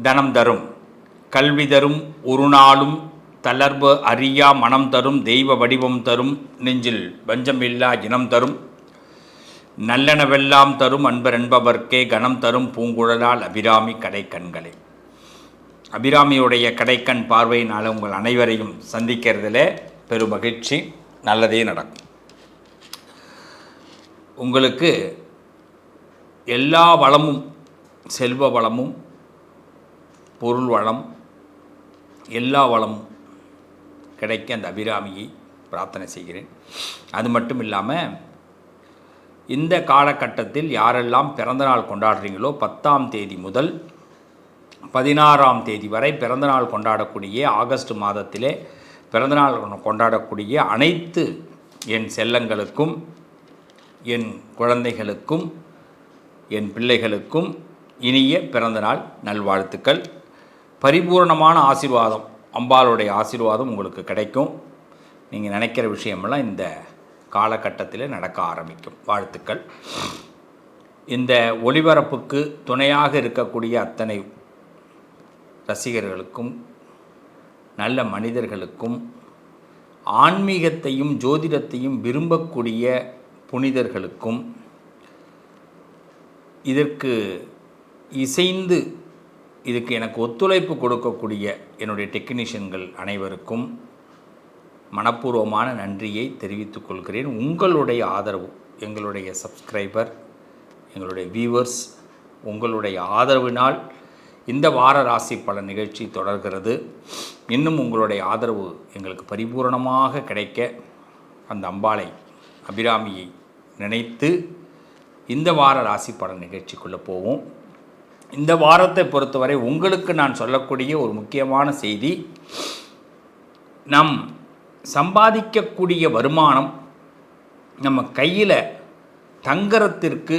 தனம் தரும், கல்வி தரும், ஒரு நாளும் தளர்வு அறியா மனம் தரும், தெய்வ வடிவம் தரும், நெஞ்சில் வஞ்சமில்லா இனம் தரும், நல்லனவெல்லாம் தரும், அன்பர் என்பவர்க்கே கணம் தரும், பூங்குழலால் அபிராமி கடைக்கண்களே. அபிராமியுடைய கடைக்கண் பார்வையினால் உங்கள் அனைவரையும் சந்திக்கிறதுல பெரும் மகிழ்ச்சி. நல்லதே நடக்கும். உங்களுக்கு எல்லா வளமும், செல்வ வளமும், பொருள் வளம், எல்லா வளமும் கிடைக்க அந்த அபிராமியை பிரார்த்தனை செய்கிறேன். அது மட்டும் இல்லாமல் இந்த காலகட்டத்தில் யாரெல்லாம் பிறந்தநாள் கொண்டாடுறீங்களோ 10ஆம் தேதி முதல் 16ஆம் தேதி வரை பிறந்தநாள் கொண்டாடக்கூடிய, ஆகஸ்ட் மாதத்திலே பிறந்தநாள் கொண்டாடக்கூடிய அனைத்து என் செல்லங்களுக்கும், என் குழந்தைகளுக்கும், என் பிள்ளைகளுக்கும் இனிய பிறந்தநாள் நல்வாழ்த்துக்கள். பரிபூர்ணமான ஆசீர்வாதம், அம்பாளுடைய ஆசீர்வாதம் உங்களுக்கு கிடைக்கும். நீங்கள் நினைக்கிற விஷயமெல்லாம் இந்த காலகட்டத்தில் நடக்க ஆரம்பிக்கும். வாழ்த்துக்கள். இந்த ஒளிபரப்புக்கு துணையாக இருக்கக்கூடிய அத்தனை ரசிகர்களுக்கும், நல்ல மனிதர்களுக்கும், ஆன்மீகத்தையும் ஜோதிடத்தையும் விரும்பக்கூடிய புனிதர்களுக்கும், இதற்கு இசைந்து இதுக்கு எனக்கு ஒத்துழைப்பு கொடுக்கக்கூடிய என்னுடைய டெக்னீஷியன்கள் அனைவருக்கும் மனப்பூர்வமான நன்றியை தெரிவித்துக் கொள்கிறேன். உங்களுடைய ஆதரவு, எங்களுடைய சப்ஸ்கிரைபர், எங்களுடைய வியூவர்ஸ், உங்களுடைய ஆதரவினால் இந்த வார ராசி பலன் நிகழ்ச்சி தொடர்கிறது. இன்னும் உங்களுடைய ஆதரவு எங்களுக்கு பரிபூரணமாக கிடைக்க அந்த அம்பாளை, அபிராமியை நினைத்து இந்த வார ராசி பலன் நிகழ்ச்சிக்குள்ளே போவோம். இந்த வாரத்தை பொறுத்தவரை உங்களுக்கு நான் சொல்லக்கூடிய ஒரு முக்கியமான செய்தி, நம் சம்பாதிக்கக்கூடிய வருமானம் நம்ம கையில் தங்கறத்திற்கு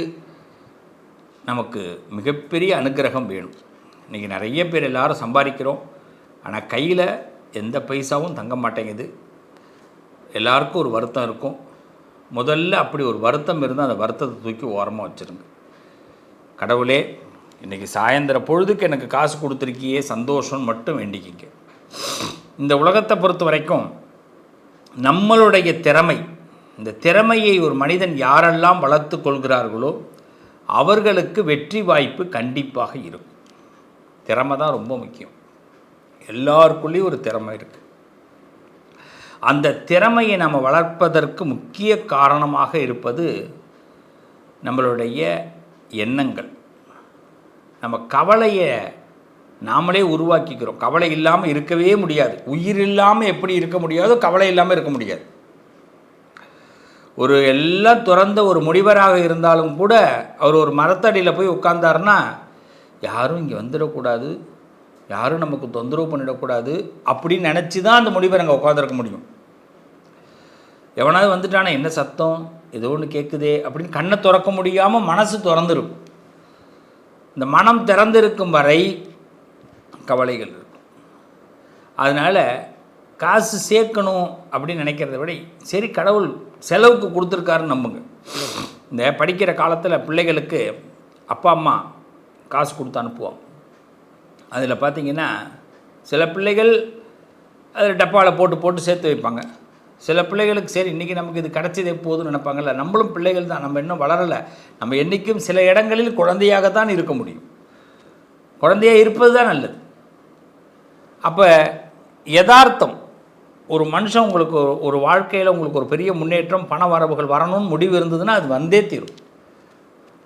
நமக்கு மிகப்பெரிய அனுகிரகம் வேணும். இன்றைக்கி நிறைய பேர் எல்லாரும் சம்பாதிக்கிறோம், ஆனால் கையில் எந்த பைசாவும் தங்க மாட்டேங்குது. எல்லாருக்கும் ஒரு வருத்தம் இருக்கும். முதல்ல அப்படி ஒரு வருத்தம் இருந்தால் அந்த வருத்தத்தை தூக்கி ஓரமாக வச்சுருங்க. கடவுளே, இன்றைக்கி சாயந்தர பொழுதுக்கு எனக்கு காசு கொடுத்துருக்கியே, சந்தோஷம்னு மட்டும் வேண்டிக்கிங்க. இந்த உலகத்தை பொறுத்த வரைக்கும் நம்மளுடைய திறமை, இந்த திறமையை ஒரு மனிதன் யாரெல்லாம் வளர்த்து கொள்கிறார்களோ அவர்களுக்கு வெற்றி வாய்ப்பு கண்டிப்பாக இருக்கும். திறமை தான் ரொம்ப முக்கியம். எல்லாருக்குள்ளேயும் ஒரு திறமை இருக்குது. அந்த திறமையை நம்ம வளர்ப்பதற்கு முக்கிய காரணமாக இருப்பது நம்மளுடைய எண்ணங்கள். நம்ம கவலையை நாமளே உருவாக்கிக்கிறோம். கவலை இல்லாமல் இருக்கவே முடியாது. உயிர் இல்லாமல் எப்படி இருக்க முடியாதோ கவலை இல்லாமல் இருக்க முடியாது. ஒரு எல்லாம் துறந்த ஒரு முனிவராக இருந்தாலும் கூட அவர் ஒரு மரத்தடியில் போய் உட்கார்ந்தாருன்னா யாரும் இங்கே வந்துடக்கூடாது, யாரும் நமக்கு தொந்தரவு பண்ணிடக்கூடாது அப்படின்னு நினச்சி தான் அந்த முனிவர் அங்கே உட்காந்துருக்க முடியும். எவனாவது வந்துட்டானா என்ன சத்தம், ஏதோ ஒன்று கேட்குதே அப்படின்னு கண்ணை திறக்க முடியாமல் மனசு திறந்துருக்கும். இந்த மனம் திறந்திருக்கும் வரை கவலைகள் இருக்கும். அதனால் காசு சேர்க்கணும் அப்படின்னு நினைக்கிறத விட சரி கடவுள் செலவுக்கு கொடுத்துருக்காருன்னு நம்புங்க. இந்த படிக்கிற காலத்தில் பிள்ளைகளுக்கு அப்பா அம்மா காசு கொடுத்து அனுப்புவோம். அதில் பார்த்திங்கன்னா சில பிள்ளைகள் அதில் டப்பாவில் போட்டு சேர்த்து வைப்பாங்க. சில பிள்ளைகளுக்கு சரி இன்றைக்கி நமக்கு இது கிடச்சதே போதும்னு நினைப்பாங்கல்ல. நம்மளும் பிள்ளைகள் தான், நம்ம இன்னும் வளரலை. நம்ம என்றைக்கும் சில இடங்களில் குழந்தையாகத்தான் இருக்க முடியும். குழந்தையாக இருப்பது தான் நல்லது. அப்போ யதார்த்தம், ஒரு மனுஷன் உங்களுக்கு ஒரு வாழ்க்கையில் உங்களுக்கு ஒரு பெரிய முன்னேற்றம், பண வரவுகள் வரணும்னு முடிவு இருந்ததுன்னா அது வந்தே தீரும்.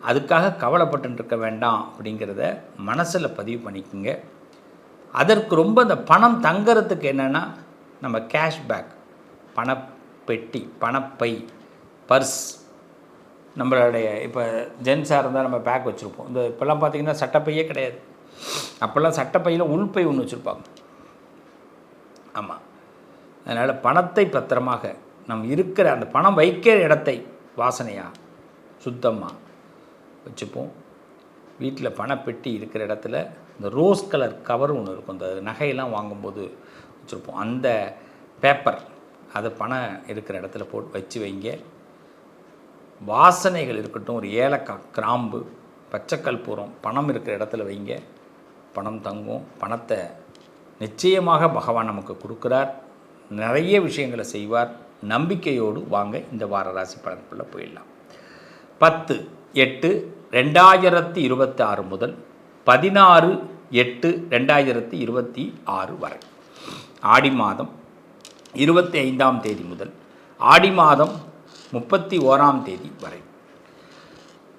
அதுக்காக கவலைப்பட்டு இருக்க வேண்டாம் அப்படிங்கிறத மனசில் பதிவு பண்ணிக்கோங்க. அதற்கு ரொம்ப இந்த பணம் தங்கிறதுக்கு என்னென்னா நம்ம கேஷ்பேக், பணப்பெட்டி, பணப்பை, பர்ஸ், நம்மளுடைய இப்போ ஜென்ஸாக இருந்தால் நம்ம பேக் வச்சுருப்போம். இந்த இப்போல்லாம் பார்த்திங்கன்னா சட்டப்பையே கிடையாது. அப்போல்லாம் சட்டப்பையில் உள்பை ஒன்று வச்சுருப்பாங்க. ஆமாம். அதனால் பணத்தை பத்திரமாக நம் இருக்கிற அந்த பணம் வைக்கிற இடத்தை வாசனையாக சுத்தமாக வச்சுப்போம். வீட்டில் பணப்பெட்டி இருக்கிற இடத்துல இந்த ரோஸ் கலர் கவர் ஒன்று இருக்கும், இந்த நகையெல்லாம் வாங்கும்போது வச்சுருப்போம். அந்த பேப்பர் அதை பணம் இருக்கிற இடத்துல போட்டு வச்சு வைங்க. வாசனைகள் இருக்கட்டும், ஒரு ஏலக்காய், கிராம்பு, பச்சைக்கற்பூரம் பணம் இருக்கிற இடத்துல வைங்க. பணம் தங்கும். பணத்தை நிச்சயமாக பகவான் நமக்கு கொடுக்குறார். நிறைய விஷயங்களை செய்வார். நம்பிக்கையோடு வாங்க இந்த வார ராசி பலனுக்குள்ளே போயிடலாம். 10/8/2026 முதல் 16/8/2026 வரை, ஆடி மாதம் 25ஆம் தேதி முதல் ஆடி மாதம் 31ஆம் தேதி வரை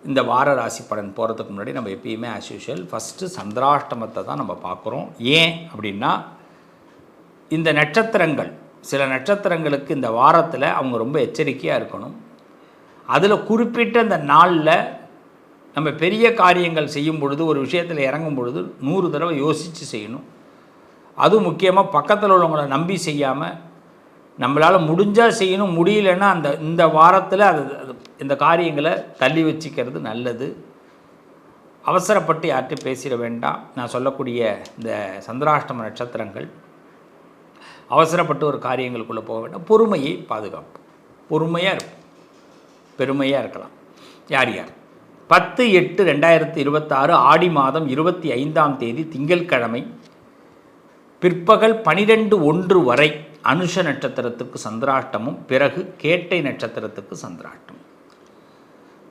இந்த வார ராசி பலன் போகிறதுக்கு முன்னாடி நம்ம எப்பயுமே ஆஸ் யூஷுவல் ஃபஸ்ட்டு சந்திராஷ்டமத்தை தான் நம்ம பார்க்குறோம். ஏன் அப்படின்னா, இந்த நட்சத்திரங்கள், சில நட்சத்திரங்களுக்கு இந்த வாரத்தில் அவங்க ரொம்ப எச்சரிக்கையாக இருக்கணும். அதில் குறிப்பிட்ட இந்த நாளில் நம்ம பெரிய காரியங்கள் செய்யும் பொழுது, ஒரு விஷயத்தில் இறங்கும் பொழுது 100 தடவை யோசித்து செய்யணும். அதுவும் முக்கியமாக பக்கத்தில் உள்ளவங்களை நம்பி செய்யாமல், நம்மளால் முடிஞ்சால் செய்யணும், முடியலன்னா இந்த வாரத்தில் இந்த காரியங்களை தள்ளி வச்சுக்கிறது நல்லது. அவசரப்பட்டு யார்கிட்டையும் பேசிட வேண்டாம். நான் சொல்லக்கூடிய இந்த சந்திராஷ்டம நட்சத்திரங்கள் அவசரப்பட்டு ஒரு காரியங்களுக்குள்ளே போக வேண்டாம். பொறுமையை பாதுகாப்பு. பொறுமையாக இருக்கும், பெருமையாக இருக்கலாம். யார் 10/8/2026 ஆடி மாதம் 25ஆம் தேதி திங்கட்கிழமை பிற்பகல் 12:01 வரை அனுஷ நட்சத்திரத்துக்கு சந்திராஷ்டமும், பிறகு கேட்டை நட்சத்திரத்துக்கு சந்திராஷ்டமம்.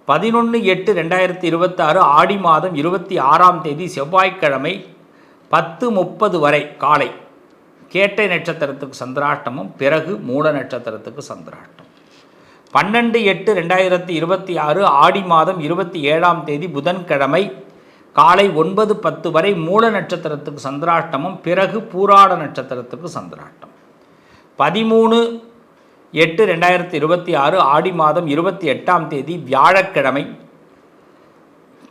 11/8/2026 ஆடி மாதம் 26ஆம் தேதி செவ்வாய்க்கிழமை 10:30 வரை காலை கேட்டை நட்சத்திரத்துக்கு சந்திராஷ்டமும், பிறகு மூல நட்சத்திரத்துக்கு சந்திராஷ்டம். 12/8/2026 ஆடி மாதம் 27ஆம் தேதி புதன்கிழமை காலை 9:10 வரை மூல நட்சத்திரத்துக்கு சந்திராஷ்டமும், பிறகு பூராட நட்சத்திரத்துக்கு சந்திராஷ்டம். 13/8/2026 ஆடி மாதம் 28ஆம் தேதி வியாழக்கிழமை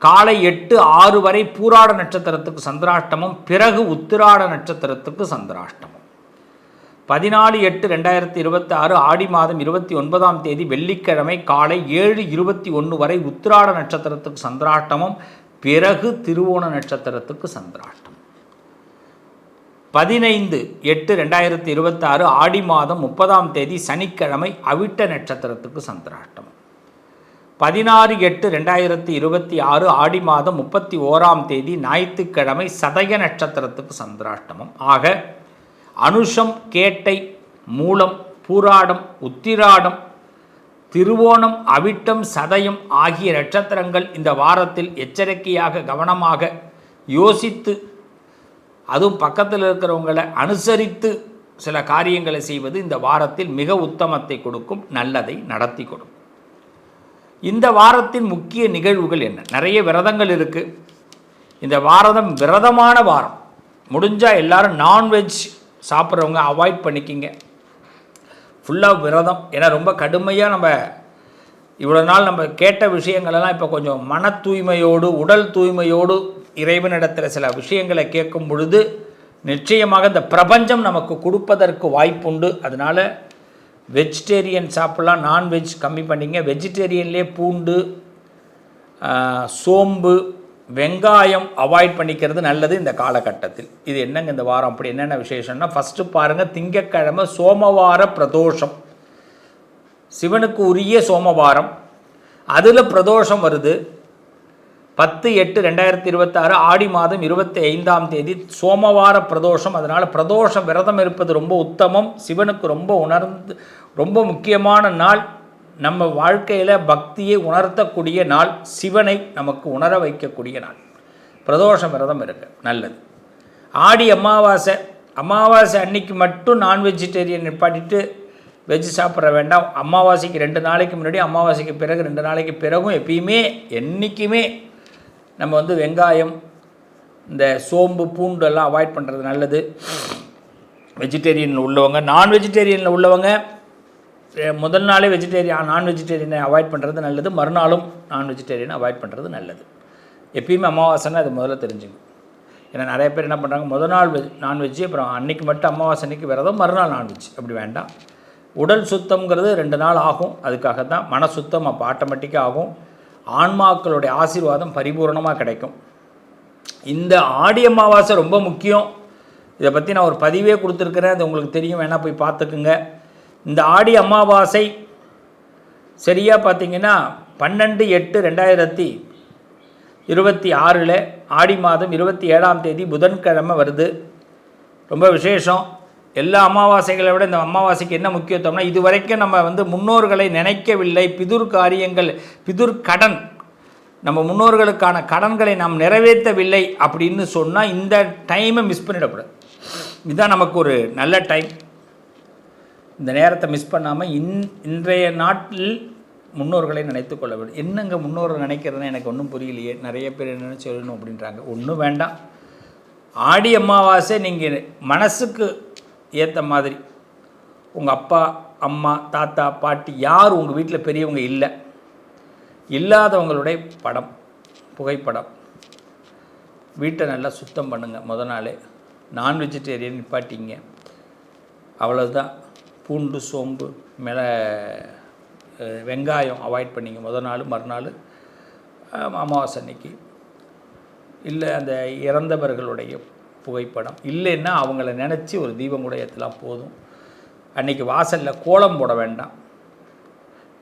காலை 8:06 வரை பூராட நட்சத்திரத்துக்கு சந்திராஷ்டமும், பிறகு உத்திராட நட்சத்திரத்துக்கு சந்திராஷ்டமம். 14/8/2026 ஆடி மாதம் 29ஆம் தேதி வெள்ளிக்கிழமை காலை 7:21 வரை உத்திராட நட்சத்திரத்துக்கு சந்திராஷ்டமம், பிறகு திருவோண நட்சத்திரத்துக்கு சந்திராஷ்டம். 15/8/2026 ஆடி மாதம் 30ஆம் தேதி சனிக்கிழமை அவிட்ட நட்சத்திரத்துக்கு சந்திராஷ்டம். 16/8/2026 ஆடி மாதம் 31ஆம் தேதி ஞாயிற்றுக்கிழமை சதய நட்சத்திரத்துக்கு சந்திராஷ்டமம். ஆக அனுஷம், கேட்டை, மூலம், பூராடம், உத்திராடம், திருவோணம், அவிட்டம், சதயம் ஆகிய நட்சத்திரங்கள் இந்த வாரத்தில் எச்சரிக்கையாக கவனமாக யோசித்து, அதுவும் பக்கத்தில் இருக்கிறவங்களை அனுசரித்து சில காரியங்களை செய்வது இந்த வாரத்தில் மிக உத்தமத்தை கொடுக்கும், நல்லதை நடத்தி கொடுக்கும். இந்த வாரத்தின் முக்கிய நிகழ்வுகள் என்ன? நிறைய விரதங்கள் இருக்குது. இந்த வாரம் விரதமான வாரம். முடிஞ்சால் எல்லாரும் நான்வெஜ் சாப்பிட்றவங்க அவாய்ட் பண்ணிக்கிங்க. ஃபுல்லாக விரதம். ஏன்னா ரொம்ப கடுமையாக நம்ம இவ்வளோ நாள் நம்ம கேட்ட விஷயங்களெல்லாம் இப்போ கொஞ்சம் மன தூய்மையோடு, உடல் தூய்மையோடு இறைவனிடத்தில் சில விஷயங்களை கேட்கும் பொழுது நிச்சயமாக இந்த பிரபஞ்சம் நமக்கு கொடுப்பதற்கு வாய்ப்புண்டு. அதனால் வெஜிடேரியன் சாப்பிட்லாம், நான்வெஜ் கம்மி பண்ணிங்க. வெஜிடேரியன்லேயே பூண்டு, சோம்பு, வெங்காயம் அவாய்ட் பண்ணிக்கிறது நல்லது இந்த காலகட்டத்தில். இது என்னங்க இந்த வாரம் அப்படி என்னென்ன விசேஷம்னா, ஃபஸ்ட்டு பாருங்கள், திங்கட்கிழமை சோமவார பிரதோஷம், சிவனுக்கு உரிய சோமவாரம், அதில் பிரதோஷம் வருது. 10/8/2026 ஆடி மாதம் 25ஆம் தேதி சோமவார பிரதோஷம். அதனால் பிரதோஷம் விரதம் இருப்பது ரொம்ப உத்தமம். சிவனுக்கு ரொம்ப முக்கியமான நாள். நம்ம வாழ்க்கையில் பக்தியை உணர்த்தக்கூடிய நாள், சிவனை நமக்கு உணர வைக்கக்கூடிய நாள். பிரதோஷம் விரதம் இருக்கு, நல்லது. ஆடி அமாவாசை அன்னைக்கு மட்டும் நான் வெஜிடேரியன் நிப்பாட்டிட்டு வெஜ் சாப்பிட்ற வேண்டாம். அமாவாசைக்கு 2 நாளைக்கு முன்னாடி, அமாவாசைக்கு பிறகு 2 நாளைக்கு பிறகும் எப்பயுமே என்றைக்குமே நம்ம வெங்காயம், இந்த சோம்பு, பூண்டு எல்லாம் அவாய்ட் பண்ணுறது நல்லது. வெஜிடேரியனில் உள்ளவங்க, நான் வெஜிடேரியனில் உள்ளவங்க முதல் நாளே நான் வெஜிடேரியனை அவாய்ட் பண்ணுறது நல்லது. மறுநாளும் நான் வெஜிடேரியனை அவாய்ட் பண்ணுறது நல்லது. எப்பயுமே அமாவாசைன்னா அது முதல்ல தெரிஞ்சுங்க. ஏன்னா நிறைய பேர் என்ன பண்ணுறாங்க, முதல் நாள் நான்வெஜ்ஜு, அப்புறம் அன்றைக்கி மட்டும் அமாவாசை அன்றைக்கி விரதம், மறுநாள் நான்வெஜ். அப்படி வேண்டாம். உடல் சுத்தம்ங்கிறது 2 நாள் ஆகும். அதுக்காக தான் மன சுத்தம் அப்போ ஆட்டோமேட்டிக்காக ஆகும். ஆன்மாக்களுடைய ஆசீர்வாதம் பரிபூர்ணமாக கிடைக்கும். இந்த ஆடி அமாவாசை ரொம்ப முக்கியம். இதை பற்றி நான் ஒரு பதிவே கொடுத்துருக்குறேன், அது உங்களுக்கு தெரியும், வேணால் போய் பார்த்துக்குங்க. இந்த ஆடி அமாவாசை சரியாக பார்த்தீங்கன்னா 12/8/2026 26 ஆடி மாதம் 27ஆம் தேதி புதன்கிழமை வருது. ரொம்ப விசேஷம். எல்லா அமாவாசைகளை விட இந்த அமாவாசைக்கு என்ன முக்கியத்துவம்னா, இது வரைக்கும் நம்ம முன்னோர்களை நினைக்கவில்லை, பிதுர் காரியங்கள், பிதுர் கடன், நம்ம முன்னோர்களுக்கான கடன்களை நாம் நிறைவேற்றவில்லை அப்படின்னு சொன்னால் இந்த டைமை மிஸ் பண்ணிடக்கூடாது. இதுதான் நமக்கு ஒரு நல்ல டைம். இந்த நேரத்தை மிஸ் பண்ணாமல் இன்றைய நாட்டில் முன்னோர்களை நினைத்து கொள்ள வேண்டும். என்னங்க முன்னோர்கள் நினைக்கிறதுன்னு எனக்கு ஒன்றும் புரியலையே, நிறைய பேர் என்னென்னு சொல்லணும் அப்படின்றாங்க. ஒன்றும் வேண்டாம். ஆடி அமாவாசை நீங்கள் மனசுக்கு ஏற்ற மாதிரி உங்கள் அப்பா அம்மா தாத்தா பாட்டி யார் உங்கள் வீட்டில் பெரியவங்க இல்லாதவங்களுடைய படம், புகைப்படம், வீட்டை நல்லா சுத்தம் பண்ணுங்கள். முத நாளே நான் வெஜிடேரியன் நிப்பாட்டிங்க. அவ்வளோதான். பூண்டு சோம்பு வெங்காயம் அவாய்ட் பண்ணிங்க முத நாள். மறுநாள் அமாவாசை அன்னைக்கு இல்லை அந்த இறந்தவர்களுடைய புகைப்படம் இல்லைன்னா அவங்கள நினச்சி ஒரு தீபம் கூட ஏற்றலாம், போதும். அன்றைக்கி வாசலில் கோலம் போட வேண்டாம்.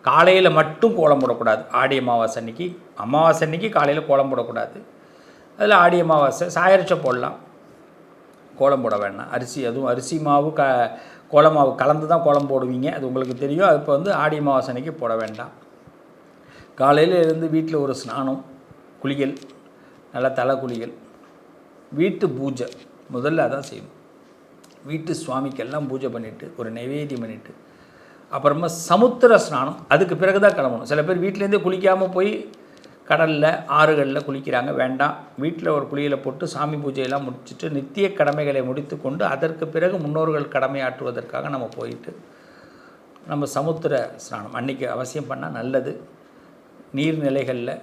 காலையில் மட்டும் கோலம் போடக்கூடாது. ஆடி அமாவாசை அன்னைக்கு காலையில் கோலம் போடக்கூடாது. அதில் ஆடி அமாவாசை சாயரிச்ச போடலாம், கோலம் போட வேண்டாம். அதுவும் அரிசி மாவு கோலம் மாவு கலந்து தான் கோலம் போடுவீங்க, அது உங்களுக்கு தெரியும். அது இப்போ ஆடி அமாவாசை அன்னைக்கு போட வேண்டாம். காலையில் இருந்து வீட்டில் ஒரு ஸ்நானம், குளியல், நல்ல தலை குளியல், வீட்டு பூஜை முதல்ல அதான் செய்யணும். வீட்டு சுவாமிக்கெல்லாம் பூஜை பண்ணிவிட்டு ஒரு நைவேத்தியம் பண்ணிவிட்டு அப்புறமா சமுத்திர ஸ்நானம், அதுக்கு பிறகு தான் கிளம்பணும். சில பேர் வீட்டிலேருந்தே குளிக்காமல் போய் கடலில் ஆறுகளில் குளிக்கிறாங்க. வேண்டாம். வீட்டில் ஒரு குளியலை போட்டு சாமி பூஜையெல்லாம் முடிச்சுட்டு நித்திய கடமைகளை முடித்து கொண்டு அதற்கு பிறகு முன்னோர்கள் கடமையாற்றுவதற்காக நம்ம போயிட்டு நம்ம சமுத்திர ஸ்நானம் அன்றைக்கி அவசியம் பண்ணால் நல்லது. நீர்நிலைகளில்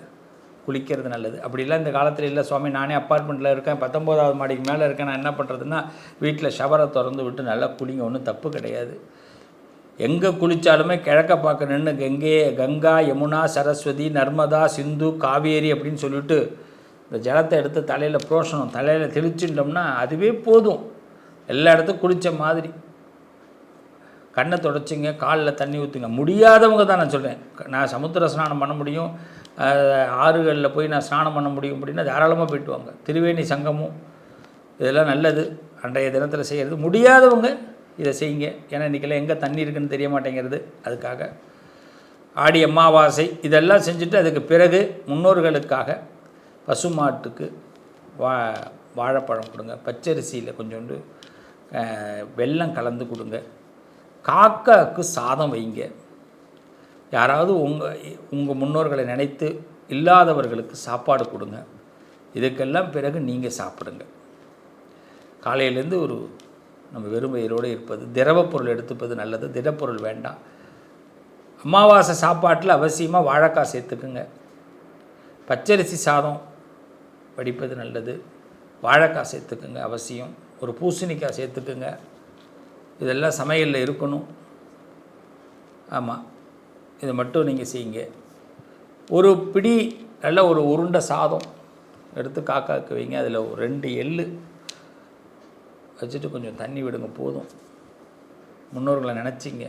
குளிக்கிறது நல்லது. அப்படிலாம் இந்த காலத்தில் இல்லை சுவாமி, நானே அப்பார்ட்மெண்ட்டில் இருக்கேன், 19வது மாடிக்கு மேலே இருக்கேன், நான் என்ன பண்ணுறதுன்னா வீட்டில் ஷவரை திறந்து விட்டு நல்லா குளிங்க, ஒன்றும் தப்பு கிடையாது. எங்கே குளித்தாலுமே கிழக்க பார்க்க நின்று கங்கா யமுனா சரஸ்வதி நர்மதா சிந்து காவேரி அப்படின்னு சொல்லிவிட்டு இந்த ஜலத்தை எடுத்து தலையில் புரோஷனம் தலையில் தெளிச்சுட்டோம்னா அதுவே போதும். எல்லா இடத்துக்கும் குளித்த மாதிரி. கண்ணை தொடச்சிங்க, காலில் தண்ணி ஊற்றுங்க. முடியாதவங்க தான் நான் சொல்கிறேன். நான் சமுத்திர ஸ்நானம் பண்ண முடியும், ஆறுகளில் போய் நான் ஸ்நானம் பண்ண முடியும் அப்படின்னா தாராளமாக போய்ட்டு வாங்க. திருவேணி சங்கமும் இதெல்லாம் நல்லது, அன்றைய தினத்தில் செய்கிறது. முடியாதவங்க இதை செய்யுங்க. ஏன்னா இன்றைக்கெல்லாம் எங்கே தண்ணி இருக்குதுன்னு தெரிய மாட்டேங்கிறது. அதுக்காக ஆடி அமாவாசை இதெல்லாம் செஞ்சுட்டு அதுக்கு பிறகு முன்னோர்களுக்காக பசுமாட்டுக்கு வாழைப்பழம் கொடுங்க, பச்சரிசியில் கொஞ்சோண்டு வெல்லம் கலந்து கொடுங்க, காக்காவுக்கு சாதம் வைங்க. யாராவது உங்கள் முன்னோர்களை நினைத்து இல்லாதவர்களுக்கு சாப்பாடு கொடுங்க. இதுக்கெல்லாம் பிறகு நீங்கள் சாப்பிடுங்க. காலையிலேருந்து நம்ம வெறும் வயிறோடு இருப்பது, திரவப்பொருள் எடுத்துப்பது நல்லது, திடப்பொருள் வேண்டாம். அமாவாசை சாப்பாட்டில் அவசியமாக வாழைக்காய் சேர்த்துக்குங்க. பச்சரிசி சாதம் வடிப்பது நல்லது, வாழைக்காய் சேர்த்துக்குங்க அவசியம். ஒரு பூசணிக்காய் சேர்த்துக்குங்க. இதெல்லாம் சமையலில் இருக்கணும். ஆமாம், இதை மட்டும் நீங்கள் செய்யுங்க. ஒரு பிடி நல்ல ஒரு உருண்டை சாதம் எடுத்து காக்காவுக்கு வைங்க. அதில் ஒரு 2 எள்ளு வச்சுட்டு கொஞ்சம் தண்ணி விடுங்க, போதும். முன்னோர்களை நினச்சிங்க.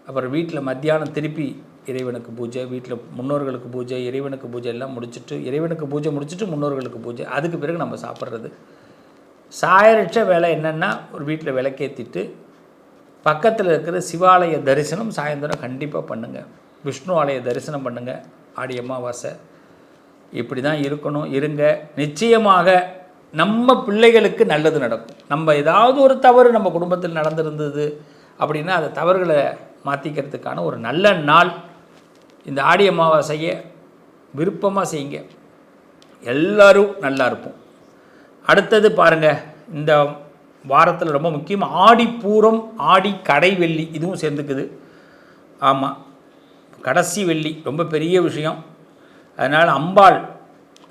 அப்புறம் வீட்டில் மத்தியானம் திருப்பி இறைவனுக்கு பூஜை, வீட்டில் முன்னோர்களுக்கு பூஜை, இறைவனுக்கு பூஜை எல்லாம் முடிச்சுட்டு இறைவனுக்கு பூஜை முடிச்சுட்டு முன்னோர்களுக்கு பூஜை, அதுக்கு பிறகு நம்ம சாப்பிட்றது. சாயரிச்ச வேலை என்னென்னா ஒரு வீட்டில் விளக்கேற்றிட்டு பக்கத்தில் இருக்கிற சிவாலய தரிசனம் சாயந்தரம் கண்டிப்பாக பண்ணுங்கள். விஷ்ணு ஆலய தரிசனம் பண்ணுங்கள். ஆடி அமாவாசை இப்படி தான் இருக்கணும், இருங்க. நிச்சயமாக நம்ம பிள்ளைகளுக்கு நல்லது நடக்கும். நம்ம ஏதாவது ஒரு தவறு நம்ம குடும்பத்தில் நடந்திருந்தது அப்படின்னா அந்த தவறுகளை மாற்றிக்கிறதுக்கான ஒரு நல்ல நாள் இந்த ஆடி அமாவாசையை விருப்பமாக செய்யுங்க. எல்லோரும் நல்லா இருப்போம். அடுத்தது பாருங்கள், இந்த வாரத்தில் ரொம்ப முக்கியம் ஆடிப்பூரம், ஆடி கடை வெள்ளி, இதுவும் சேர்ந்துக்குது. ஆமாம், கடைசி வெள்ளி ரொம்ப பெரிய விஷயம். அதனால் அம்பாள்,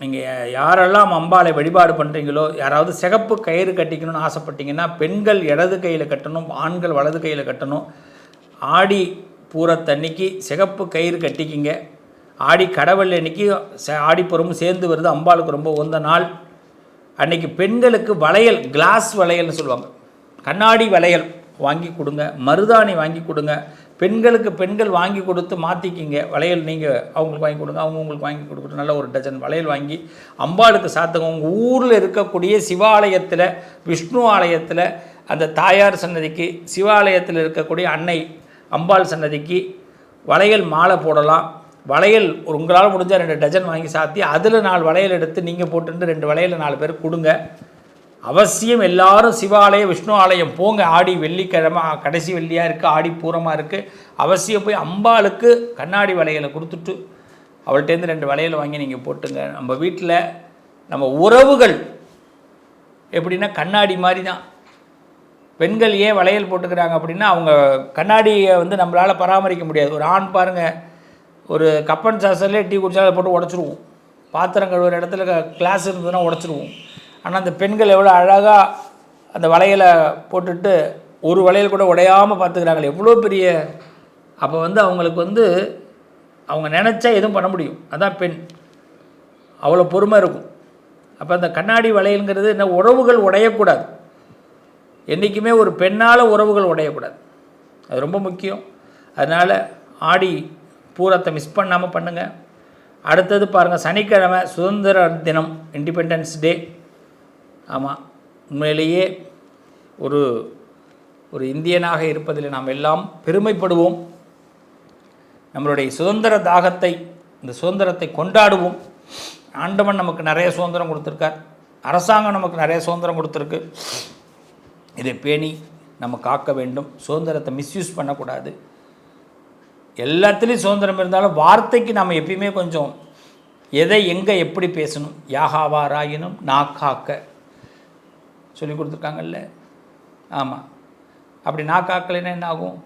நீங்கள் யாரெல்லாம் அம்பாளை வழிபாடு பண்ணுறீங்களோ, யாராவது சிகப்பு கயிறு கட்டிக்கணும்னு ஆசைப்பட்டீங்கன்னா பெண்கள் இடது கையில் கட்டணும், ஆண்கள் வலது கையில் கட்டணும். ஆடி பூரத்தன்னைக்கு சிகப்பு கயிறு கட்டிக்கிங்க. ஆடி கடவுள் அன்னைக்கு ஆடிப்புறமும் சேர்ந்து வருது, அம்பாளுக்கு ரொம்ப உகந்த நாள். அன்றைக்கி பெண்களுக்கு வளையல், கிளாஸ் வளையல்னு சொல்லுவாங்க, கண்ணாடி வளையல் வாங்கி கொடுங்க, மருதாணி வாங்கி கொடுங்க. பெண்களுக்கு பெண்கள் வாங்கி கொடுத்து மாற்றிக்கிங்க. வளையல் நீங்கள் அவங்களுக்கு வாங்கி கொடுங்க, அவங்க உங்களுக்கு வாங்கி கொடுக்கட்டும். நல்ல ஒரு டஜன் வளையல் வாங்கி அம்பாளுக்கு சாத்துங்க. உங்கள் ஊரில் இருக்கக்கூடிய சிவாலயத்தில், விஷ்ணு ஆலயத்தில், அந்த தாயார் சன்னதிக்கு, சிவாலயத்தில் இருக்கக்கூடிய அன்னை அம்பாள் சன்னதிக்கு வளையல் மாலை போடலாம். வளையல் உங்களால் முடிஞ்சால் 2 டஜன் வாங்கி சாத்தி அதில் 4 வளையல் எடுத்து நீங்கள் போட்டுட்டு 2 வளையல் 4 பேர் கொடுங்க. அவசியம் எல்லாரும் சிவாலயம், விஷ்ணு ஆலயம் போங்க. ஆடி வெள்ளிக்கிழமை கடைசி வெள்ளியாக இருக்குது, ஆடி பூரமாக இருக்குது. அவசியம் போய் அம்பாளுக்கு கண்ணாடி வளையலை கொடுத்துட்டு அவள்கிட்டேருந்து 2 வளையலை வாங்கி நீங்கள் போட்டுங்க. நம்ம வீட்டில் நம்ம உறவுகள் எப்படின்னா கண்ணாடி மாதிரி தான். பெண்கள் ஏன் வளையல் போட்டுக்கிறாங்க அப்படின்னா, அவங்க கண்ணாடியை நம்மளால் பராமரிக்க முடியாது. ஒரு ஆண் பாருங்கள், ஒரு கப்பன் சாசர்லேயே டீ குடிச்சா அதை போட்டு உடச்சிருவோம். பாத்திரம் கழுவுற இடத்துல கிளாஸ் இருந்ததுன்னா உடச்சிருவோம். ஆனால் அந்த பெண்கள் எவ்வளோ அழகாக அந்த வளையலை போட்டுட்டு ஒரு வளையல் கூட உடையாமல் பார்த்துக்கிறாங்களே, எவ்வளோ பெரிய. அப்போ அவங்களுக்கு அவங்க நினச்சா எதுவும் பண்ண முடியும். அதான் பெண், அவ்வளோ பொறுமை இருக்கும். அப்போ அந்த கண்ணாடி வளையலுங்கிறது என்ன, உறவுகள் உடையக்கூடாது. என்றைக்குமே ஒரு பெண்ணால் உறவுகள் உடையக்கூடாது, அது ரொம்ப முக்கியம். அதனால் ஆடி பூரத்தை மிஸ் பண்ணாமல் பண்ணுங்கள். அடுத்தது பாருங்கள், சனிக்கிழமை சுதந்திர தினம், இண்டிபெண்டன்ஸ் டே. ஆமாம், உண்மையிலேயே ஒரு இந்தியனாக இருப்பதில் நாம் எல்லாம் பெருமைப்படுவோம். நம்மளுடைய சுதந்திர தாகத்தை, இந்த சுதந்திரத்தை கொண்டாடுவோம். ஆண்டவன் நமக்கு நிறைய சுதந்திரம் கொடுத்துருக்கார், அரசாங்கம் நமக்கு நிறைய சுதந்திரம் கொடுத்துருக்கு. இதை பேணி நம்ம காக்க வேண்டும். சுதந்திரத்தை மிஸ்யூஸ் பண்ணக்கூடாது. எல்லாத்துலேயும் சுதந்திரம் இருந்தாலும் வார்த்தைக்கு நம்ம எப்பயுமே கொஞ்சம் எதை எங்கே எப்படி பேசணும், யாகாவாராயினும் நாக்காக்க சொல்லி கொடுத்துருக்காங்கல்ல. ஆமாம், அப்படி நாக்காக்கலைன்னா என்ன ஆகும்?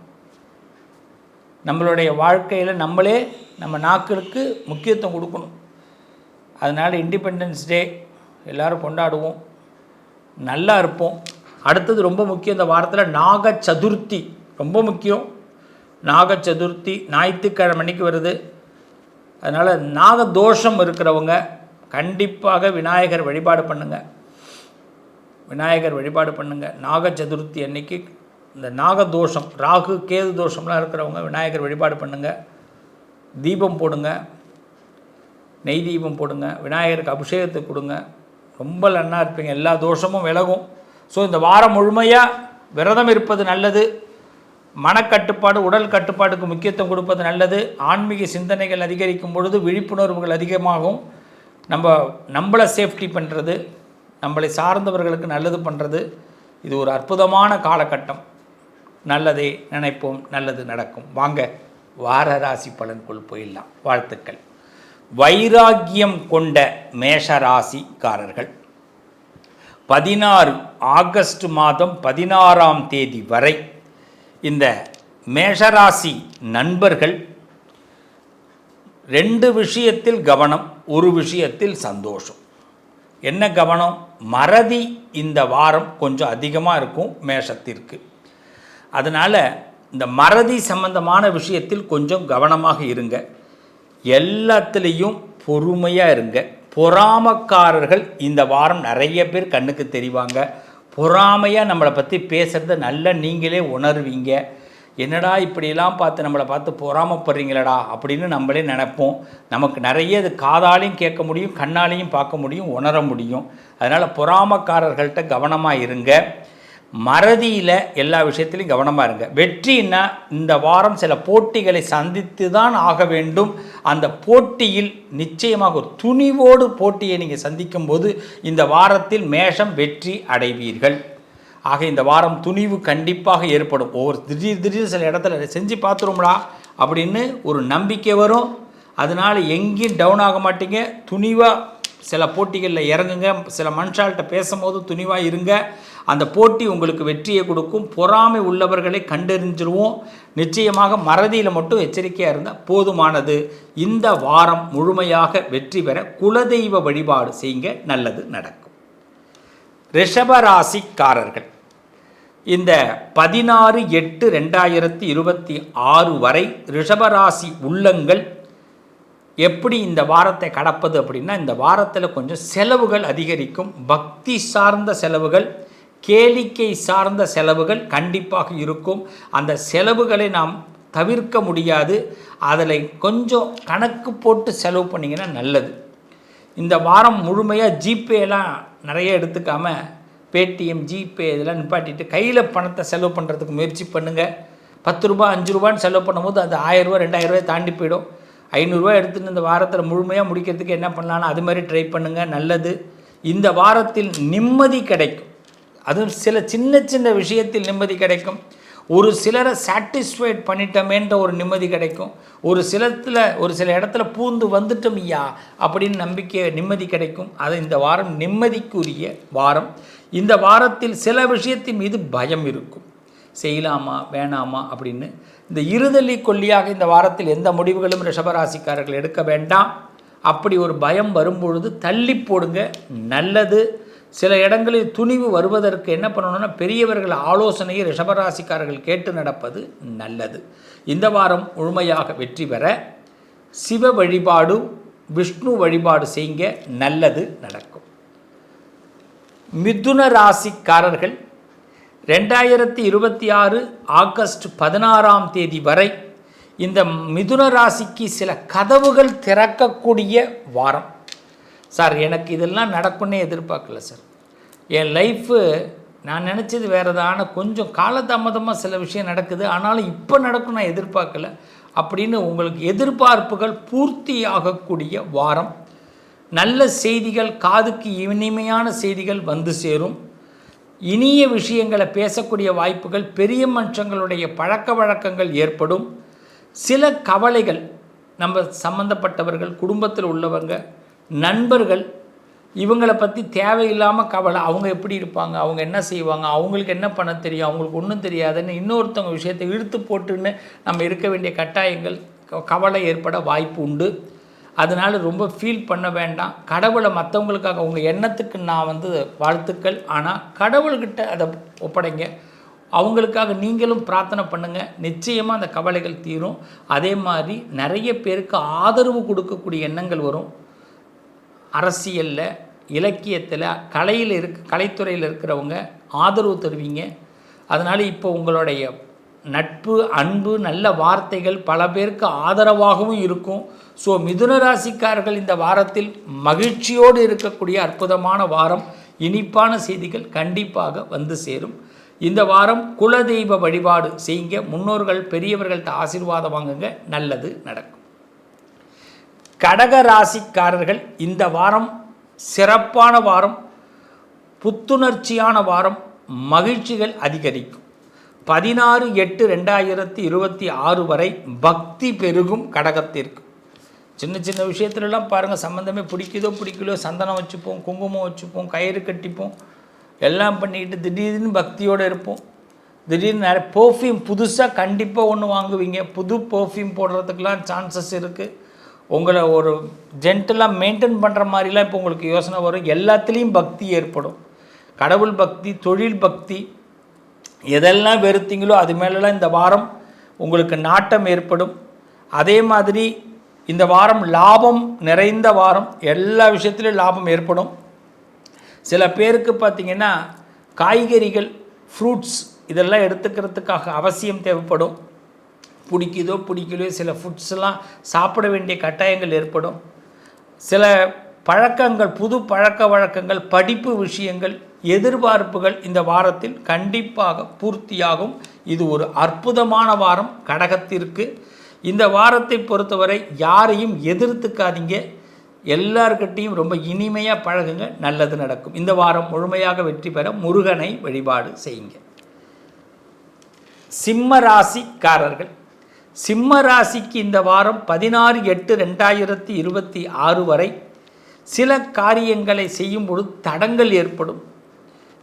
நம்மளுடைய வாழ்க்கையில் நம்மளே நம்ம நாக்களுக்கு முக்கியத்துவம் கொடுக்கணும். அதனால் இண்டிபெண்டன்ஸ் டே எல்லோரும் கொண்டாடுவோம், நல்லா இருப்போம். அடுத்தது ரொம்ப முக்கியம், இந்த வாரத்தில் நாக சதுர்த்தி ரொம்ப முக்கியம். நாக சதுர்த்தி ஞாயிற்றுக்கிழமை அன்னைக்கு வருது. அதனால் நாகதோஷம் இருக்கிறவங்க கண்டிப்பாக விநாயகர் வழிபாடு பண்ணுங்கள். விநாயகர் வழிபாடு பண்ணுங்கள். நாக சதுர்த்தி அன்னைக்கு இந்த நாகதோஷம், ராகு கேது தோஷம்லாம் இருக்கிறவங்க விநாயகர் வழிபாடு பண்ணுங்கள். தீபம் போடுங்க, நெய் தீபம் போடுங்க, விநாயகருக்கு அபிஷேகத்தை கொடுங்க. ரொம்ப நன்னா இருப்பீங்க, எல்லா தோஷமும் விலகும். ஸோ இந்த வாரம் முழுமையாக விரதம் இருப்பது நல்லது. மனக்கட்டுப்பாடு, உடல் கட்டுப்பாடுக்கு முக்கியத்துவம் கொடுப்பது நல்லது. ஆன்மீக சிந்தனைகள் அதிகரிக்கும் பொழுது விழிப்புணர்வுகள் அதிகமாகும். நம்மளை சேஃப்டி பண்ணுறது, நம்மளை சார்ந்தவர்களுக்கு நல்லது பண்ணுறது, இது ஒரு அற்புதமான காலகட்டம். நல்லதே நினைப்போம், நல்லது நடக்கும். வாங்க வார ராசி பலன்குள் போயிடலாம். வாழ்த்துக்கள். வைராக்கியம் கொண்ட மேஷராசிக்காரர்கள் 16 ஆகஸ்ட் மாதம் 16ஆம் தேதி வரை இந்த மேஷராசி நண்பர்கள் 2 விஷயத்தில் கவனம், ஒரு விஷயத்தில் சந்தோஷம். என்ன கவனம்? மறதி இந்த வாரம் கொஞ்சம் அதிகமாக இருக்கும் மேஷத்திற்கு. அதனால் இந்த மறதி சம்பந்தமான விஷயத்தில் கொஞ்சம் கவனமாக இருங்க. எல்லாத்துலேயும் பொறுமையாக இருங்க. பொறாமக்காரர்கள் இந்த வாரம் நிறைய பேர் கண்ணுக்கு தெரிவாங்க. பொறாமையாக நம்மளை பற்றி பேசுகிறத நல்லா நீங்களே உணர்வீங்க. என்னடா இப்படியெல்லாம் நம்மளை பார்த்து பொறாமப்படுறீங்களடா அப்படின்னு நம்மளே நினைப்போம். நமக்கு நிறைய இது காதாலையும் கேட்க முடியும், கண்ணாலையும் பார்க்க முடியும், உணர முடியும். அதனால் பொறாமக்காரர்கள்ட்ட கவனமாக இருங்க. மறதியில் எல்லா விஷயத்திலையும் கவனமாக இருங்க. வெற்றின்னா இந்த வாரம் சில போட்டிகளை சந்தித்து தான் ஆக வேண்டும். அந்த போட்டியில் நிச்சயமாக ஒரு துணிவோடு போட்டியை நீங்கள் சந்திக்கும்போது இந்த வாரத்தில் மேஷம் வெற்றி அடைவீர்கள். ஆக இந்த வாரம் துணிவு கண்டிப்பாக ஏற்படும். திடீர் சில இடத்துல செஞ்சு பார்த்துரும்டா அப்படின்னு ஒரு நம்பிக்கை வரும். அதனால் எங்கேயும் டவுன் ஆக மாட்டீங்க. துணிவாக சில போட்டிகளில் இறங்குங்க. சில மனுஷால்கிட்ட பேசும்போது துணிவாக இருங்க. அந்த போட்டி உங்களுக்கு வெற்றியை கொடுக்கும். பொறாமை உள்ளவர்களை கண்டறிஞ்சிருவோம். நிச்சயமாக மறதியில் மட்டும் எச்சரிக்கையாக இருந்தால் போதுமானது. இந்த வாரம் முழுமையாக வெற்றி பெற குலதெய்வ வழிபாடு செய்யுங்க, நல்லது நடக்கும். ரிஷபராசிக்காரர்கள் இந்த 16/8/2026 வரை ரிஷபராசி உள்ளங்கள் எப்படி இந்த வாரத்தை கடப்பது அப்படின்னா, இந்த வாரத்தில் கொஞ்சம் செலவுகள் அதிகரிக்கும். பக்தி சார்ந்த செலவுகள், கேளிக்கை சார்ந்த செலவுகள் கண்டிப்பாக இருக்கும். அந்த செலவுகளை நாம் தவிர்க்க முடியாது. அதில் கொஞ்சம் கணக்கு போட்டு செலவு பண்ணிங்கன்னா நல்லது. இந்த வாரம் முழுமையாக ஜிபேலாம் நிறைய எடுத்துக்காமல் பேடிஎம், ஜிபே இதெல்லாம் நிப்பாட்டிட்டு கையில் பணத்தை செலவு பண்ணுறதுக்கு முயற்சி பண்ணுங்கள். 10 ரூபா 5 ரூபான்னு செலவு பண்ணும்போது அது 1000 ரூபா 2000 தாண்டி போயிடும். 500 ரூபா எடுத்துகிட்டு இந்த வாரத்தில் முழுமையாக முடிக்கிறதுக்கு என்ன பண்ணலான்னு அது மாதிரி ட்ரை பண்ணுங்கள், நல்லது. இந்த வாரத்தில் நிம்மதி கிடைக்கும். அதுவும் சில சின்ன சின்ன விஷயத்தில் நிம்மதி கிடைக்கும். ஒரு சிலரை சாட்டிஸ்ஃபைட் பண்ணிட்டோமேன்ற ஒரு நிம்மதி கிடைக்கும். ஒரு சில இடத்துல பூந்து வந்துட்டோம் ஐயா அப்படின்னு நிம்மதி கிடைக்கும். அது இந்த வாரம் நிம்மதிக்குரிய வாரம். இந்த வாரத்தில் சில விஷயத்தின் மீது பயம் இருக்கும், செய்யலாமா வேணாமா அப்படின்னு. இந்த இருதலி கொல்லியாக இந்த வாரத்தில் எந்த முடிவுகளும் ரிஷபராசிக்காரர்கள் எடுக்க வேண்டாம். அப்படி ஒரு பயம் வரும்பொழுது தள்ளி போடுங்க, நல்லது. சில இடங்களில் துணிவு வருவதற்கு என்ன பண்ணணும்னா பெரியவர்கள் ஆலோசனையை ரிஷபராசிக்காரர்கள் கேட்டு நடப்பது நல்லது. இந்த வாரம் முழுமையாக வெற்றி பெற சிவ வழிபாடு, விஷ்ணு வழிபாடு செய்யுங்க, நல்லது நடக்கும். மிதுன ராசிக்காரர்கள் 2026 ஆகஸ்ட் 16ஆம் தேதி வரை இந்த மிதுன ராசிக்கு சில கதவுகள் திறக்கக்கூடிய வாரம். சார் எனக்கு இதெல்லாம் நடக்கும்னே எதிர்பார்க்கல சார், என் லைஃபு நான் நினச்சது வேறு தான், கொஞ்சம் காலதாமதமாக சில விஷயம் நடக்குது, ஆனாலும் இப்போ நடக்கும் நான் எதிர்பார்க்கல அப்படின்னு உங்களுக்கு எதிர்பார்ப்புகள் பூர்த்தி ஆகக்கூடிய வாரம். நல்ல செய்திகள், காதுக்கு இனிமையான செய்திகள் வந்து சேரும். இனிய விஷயங்களை பேசக்கூடிய வாய்ப்புகள், பெரிய மனுஷங்களுடைய பழக்க வழக்கங்கள் ஏற்படும். சில கவலைகள் நம்ம சம்பந்தப்பட்டவர்கள், குடும்பத்தில் உள்ளவங்க, நண்பர்கள், இவங்களை பற்றி தேவையில்லாமல் கவலை. அவங்க எப்படி இருப்பாங்க, அவங்க என்ன செய்வாங்க, அவங்களுக்கு என்ன பண்ண தெரியும், அவங்களுக்கு ஒன்றும் தெரியாதுன்னு இன்னொருத்தவங்க விஷயத்தை இழுத்து போட்டுன்னு நம்ம இருக்க வேண்டிய கட்டாயங்கள், கவலை ஏற்பட வாய்ப்பு உண்டு. அதனால் ரொம்ப ஃபீல் பண்ண வேண்டாம். கடவுளை மற்றவங்களுக்காக உங்கள் எண்ணத்துக்கு நான் வாழ்த்துக்கள், ஆனால் கடவுள்கிட்ட அதை ஒப்படைங்க. அவங்களுக்காக நீங்களும் பிரார்த்தனை பண்ணுங்கள், நிச்சயமாக அந்த கவலைகள் தீரும். அதே மாதிரி நிறைய பேருக்கு ஆதரவு கொடுக்கக்கூடிய எண்ணங்கள் வரும். அரசியலில், இலக்கியத்தில், கலைத்துறையில் இருக்கிறவங்க ஆதரவு தருவீங்க. அதனால் இப்போ உங்களுடைய நட்பு, அன்பு, நல்ல வார்த்தைகள் பல பேருக்கு ஆதரவாகவும் இருக்கும். ஸோ மிதுன ராசிக்காரர்கள் இந்த வாரத்தில் மகிழ்ச்சியோடு இருக்கக்கூடிய அற்புதமான வாரம். இனிப்பான செய்திகள் கண்டிப்பாக வந்து சேரும். இந்த வாரம் குலதெய்வ வழிபாடு செய்யுங்க, முன்னோர்கள் பெரியவர்கள்ட்ட ஆசீர்வாதம் வாங்குங்க, நல்லது நடக்கும். கடக ராசிக்காரர்கள் இந்த வாரம் சிறப்பான வாரம், புத்துணர்ச்சியான வாரம், மகிழ்ச்சிகள் அதிகரிக்கும். 16/8/2026 வரை பக்தி பெருகும் கடகத்திற்கு. சின்ன சின்ன விஷயத்துலலாம் பாருங்கள், சம்மந்தமே பிடிக்கலையோ சந்தனம் வச்சுப்போம், குங்குமம் வச்சுப்போம், கயிறு கட்டிப்போம், எல்லாம் பண்ணிக்கிட்டு திடீர்னு பக்தியோடு இருப்போம். திடீர்னு நிறைய பர்ஃப்யூம் புதுசாக கண்டிப்பாக ஒன்று வாங்குவீங்க. புது பர்ஃப்யூம் போடுறதுக்கெலாம் சான்சஸ் இருக்குது. உங்களை ஒரு ஜென்டலாக மெயின்டைன் பண்ணுற மாதிரிலாம் இப்போ உங்களுக்கு யோசனை வரும். எல்லாத்துலேயும் பக்தி ஏற்படும். கடவுள் பக்தி, தொழில் பக்தி, எதெல்லாம் வெறுத்தீங்களோ அது மேலெலாம் இந்த வாரம் உங்களுக்கு நாட்டம் ஏற்படும். அதே மாதிரி இந்த வாரம் லாபம் நிறைந்த வாரம், எல்லா விஷயத்துலையும் லாபம் ஏற்படும். சில பேருக்கு பார்த்திங்கன்னா காய்கறிகள், ஃப்ரூட்ஸ் இதெல்லாம் எடுத்துக்கிறதுக்காக அவசியம் தேவைப்படும். பிடிக்கலையோ சில ஃபுட்ஸ்லாம் சாப்பிட வேண்டிய கட்டாயங்கள் ஏற்படும். சில பழக்கங்கள், புது பழக்க வழக்கங்கள், படிப்பு விஷயங்கள், எதிர்பார்ப்புகள் இந்த வாரத்தில் கண்டிப்பாக பூர்த்தியாகும். இது ஒரு அற்புதமான வாரம் கடகத்திற்கு. இந்த வாரத்தை பொறுத்தவரை யாரையும் எதிர்த்துக்காதீங்க, எல்லார்கிட்டையும் ரொம்ப இனிமையாக பழகுங்க, நல்லது நடக்கும். இந்த வாரம் முழுமையாக வெற்றி பெற முருகனை வழிபாடு செய்யுங்க. சிம்ம ராசிக்காரர்கள், சிம்ம ராசிக்கு இந்த வாரம் 16/8/2026 வரை சில காரியங்களை செய்யும் பொழுது தடங்கள் ஏற்படும்.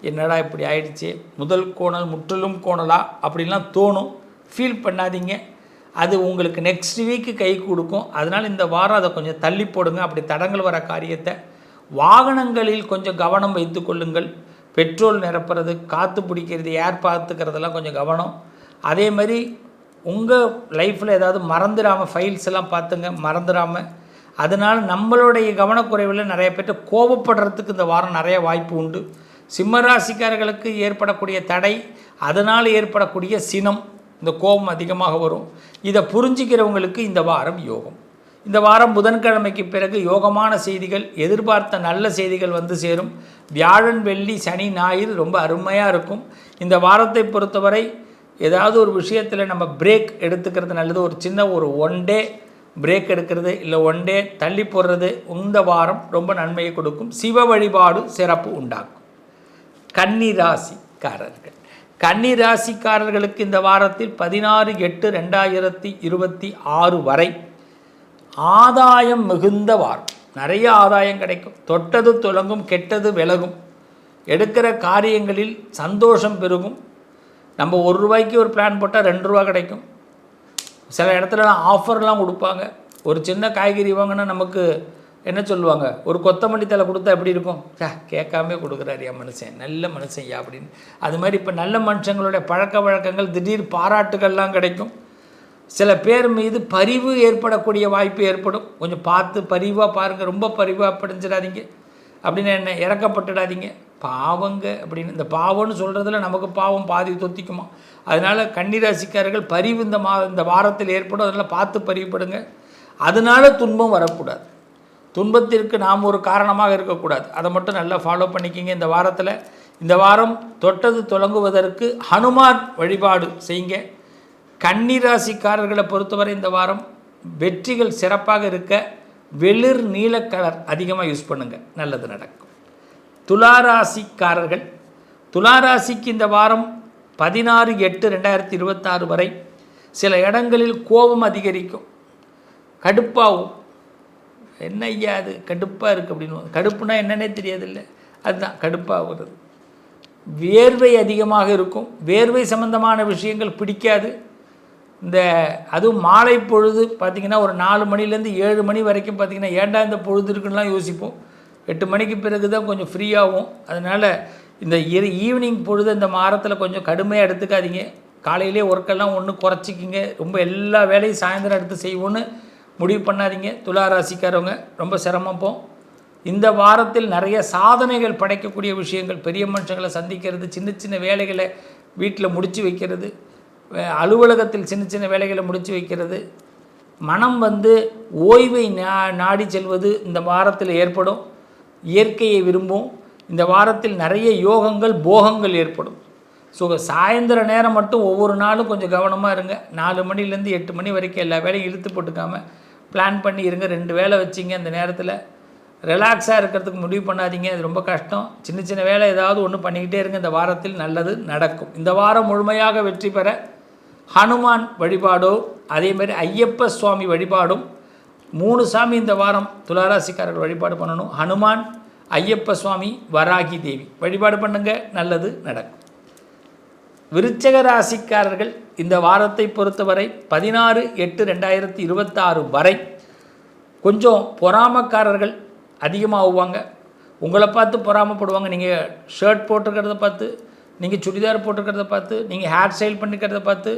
என்னடா இப்படி ஆயிடுச்சு, முதல் கோணல் முற்றிலும் கோணலா அப்படின்லாம் தோணும். ஃபீல் பண்ணாதீங்க, அது உங்களுக்கு நெக்ஸ்ட் வீக்கு கை கொடுக்கும். அதனால் இந்த வாரம் அதை கொஞ்சம் தள்ளி போடுங்க. அப்படி தடங்கள் வர காரியத்தை வாகனங்களில் கொஞ்சம் கவனம் வைத்து கொள்ளுங்கள். பெட்ரோல் நிரப்புறது, காற்று பிடிக்கிறது, ஏர் பார்த்துக்கிறதெல்லாம் கொஞ்சம் கவனம். அதே மாதிரி உங்கள் லைஃப்பில் ஏதாவது மறந்துடாமல் ஃபைல்ஸ் எல்லாம் பார்த்துங்க, மறந்துடாமல். அதனால் நம்மளுடைய கவனக்குறைவில் நிறைய பேர்ட்ட கோபப்படுறதுக்கு இந்த வாரம் நிறைய வாய்ப்பு உண்டு. சிம்மராசிக்காரர்களுக்கு ஏற்படக்கூடிய தடை, அதனால் ஏற்படக்கூடிய சினம், இந்த கோபம் அதிகமாக வரும். இதை புரிஞ்சிக்கிறவங்களுக்கு இந்த வாரம் யோகம். இந்த வாரம் புதன்கிழமைக்கு பிறகு யோகமான செய்திகள், எதிர்பார்த்த நல்ல செய்திகள் வந்து சேரும். வியாழன், வெள்ளி, சனி, ஞாயிறு ரொம்ப அருமையாக இருக்கும். இந்த வாரத்தை பொறுத்தவரை ஏதாவது ஒரு விஷயத்தில் நம்ம பிரேக் எடுத்துக்கிறது நல்லது. ஒரு சின்ன ஒரு 1 டே பிரேக் எடுக்கிறது, இல்லை 1 டே தள்ளி போடுறது இந்த வாரம் ரொம்ப நன்மையை கொடுக்கும். சிவ வழிபாடு சிறப்பு உண்டாக்கும். கன்னிராசிக்காரர்களுக்கு இந்த வாரத்தில் 16/8/2026 வரை ஆதாயம் மிகுந்த வாரம். நிறைய ஆதாயம் கிடைக்கும். தொட்டது துலங்கும், கெட்டது விலகும். எடுக்கிற காரியங்களில் சந்தோஷம் பெருகும். நம்ம ₹1 ஒரு பிளான் போட்டால் ₹2 கிடைக்கும். சில இடத்துலலாம் ஆஃபர்லாம் கொடுப்பாங்க. ஒரு சின்ன காய்கறி வாங்கினா நமக்கு என்ன சொல்லுவாங்க, ஒரு கொத்தமல்லி தலை கொடுத்தா எப்படி இருக்கும், கேட்காமே கொடுக்குறாரு என் மனுஷன், நல்ல மனுஷன்யா அப்படின்னு. அது மாதிரி இப்போ நல்ல மனுஷங்களுடைய பழக்க வழக்கங்கள், திடீர் பாராட்டுகள்லாம் கிடைக்கும். சில பேர் மீது பரிவு ஏற்படக்கூடிய வாய்ப்பு ஏற்படும். கொஞ்சம் பார்த்து பரிவாக பாருங்கள். ரொம்ப பரிவாக படிஞ்சிடாதீங்க அப்படின்னு, என்ன இறக்கப்பட்டுடாதீங்க. பாவங்க அப்படின்னு, இந்த பாவம்னு சொல்கிறதுல நமக்கு பாவம் பாதி தொத்திக்குமா. அதனால் கன்னிராசிக்காரர்கள் பரிவு இந்த வாரத்தில் ஏற்படும். அதனால் பார்த்து பரிவுபடுங்க. அதனால் துன்பம் வரக்கூடாது. துன்பத்திற்கு நாம் ஒரு காரணமாக இருக்கக்கூடாது. அதை மட்டும் நல்லா ஃபாலோ பண்ணிக்கிங்க. இந்த வாரம் தொட்டது தொடங்குவதற்கு ஹனுமான் வழிபாடு செய்யுங்க. கன்னிராசிக்காரர்களை பொறுத்தவரை இந்த வாரம் வெற்றிகள் சிறப்பாக இருக்க வெளிர் நீல கலர் அதிகமாக யூஸ் பண்ணுங்கள், நல்லது நடக்கும். துளாராசிக்கு இந்த வாரம் 16/8/2026 வரை சில இடங்களில் கோபம் அதிகரிக்கும், கடுப்பாகும். என்ன ஐயா அது கடுப்பாக இருக்குது அப்படின்னு. கடுப்புனா என்னன்னே தெரியாதில்லை, அதுதான் கடுப்பாகிறது. வேர்வை அதிகமாக இருக்கும். வேர்வை சம்பந்தமான விஷயங்கள் பிடிக்காது. அதுவும் மாலை பொழுது பார்த்திங்கன்னா ஒரு 4 மணிலேருந்து 7 மணி வரைக்கும் பார்த்திங்கன்னா ஏண்டா இந்த பொழுது இருக்குன்னா யோசிப்போம். 8 மணிக்கு பிறகு தான் கொஞ்சம் ஃப்ரீயாகும். அதனால் இந்த ஈவினிங் பொழுது இந்த வாரத்தில் கொஞ்சம் கடுமையாக எடுத்துக்காதீங்க. காலையிலே ஒர்க்கெல்லாம் ஒன்று குறைச்சிக்கிங்க. ரொம்ப எல்லா வேலையும் சாயந்தரம் எடுத்து செய்வோன்னு முடிவு பண்ணாதீங்க. துளாராசிக்காரவங்க ரொம்ப சிரமப்போம். இந்த வாரத்தில் நிறைய சாதனைகள் படைக்கக்கூடிய விஷயங்கள், பெரிய மனுஷங்களை சந்திக்கிறது, சின்ன சின்ன வேலைகளை வீட்டில் முடித்து வைக்கிறது, அலுவலகத்தில் சின்ன சின்ன வேலைகளை முடித்து வைக்கிறது, மனம் ஓய்வை நாடி செல்வது இந்த வாரத்தில் ஏற்படும். இயற்கையை விரும்பும். இந்த வாரத்தில் நிறைய யோகங்கள், போகங்கள் ஏற்படும். ஸோ சாயந்தர நேரம் மட்டும் ஒவ்வொரு நாளும் கொஞ்சம் கவனமாக இருங்க. 4 மணிலேருந்து 8 மணி வரைக்கும் எல்லா வேலையும் இழுத்து போட்டுக்காமல் பிளான் பண்ணி இருங்க. 2 வேலை வச்சிங்க. அந்த நேரத்தில் ரிலாக்ஸாக இருக்கிறதுக்கு முடிவு பண்ணாதீங்க, அது ரொம்ப கஷ்டம். சின்ன சின்ன வேலை ஏதாவது ஒன்று பண்ணிக்கிட்டே இருங்க. இந்த வாரத்தில் நல்லது நடக்கும். இந்த வாரம் முழுமையாக வெற்றி பெற ஹனுமான் வழிபாடோ அதேமாதிரி ஐயப்ப சுவாமி வழிபாடும், 3 சாமி இந்த வாரம் துளாராசிக்காரர்கள் வழிபாடு பண்ணணும். ஹனுமான், ஐயப்ப சுவாமி, வராகி தேவி வழிபாடு பண்ணுங்க, நல்லது நடக்கும். விருச்சக ராசிக்காரர்கள் இந்த வாரத்தை பொறுத்தவரை 16/8/2026 வரை கொஞ்சம் பொறாமக்காரர்கள் அதிகமாகுவாங்க. உங்களை பார்த்து பொறாமப்படுவாங்க. நீங்கள் ஷர்ட் போட்டிருக்கிறத பார்த்து, நீங்கள் சுடிதார் போட்டிருக்கிறத பார்த்து, நீங்கள் ஹேர் ஸ்டைல் பண்ணிக்கிறத பார்த்து,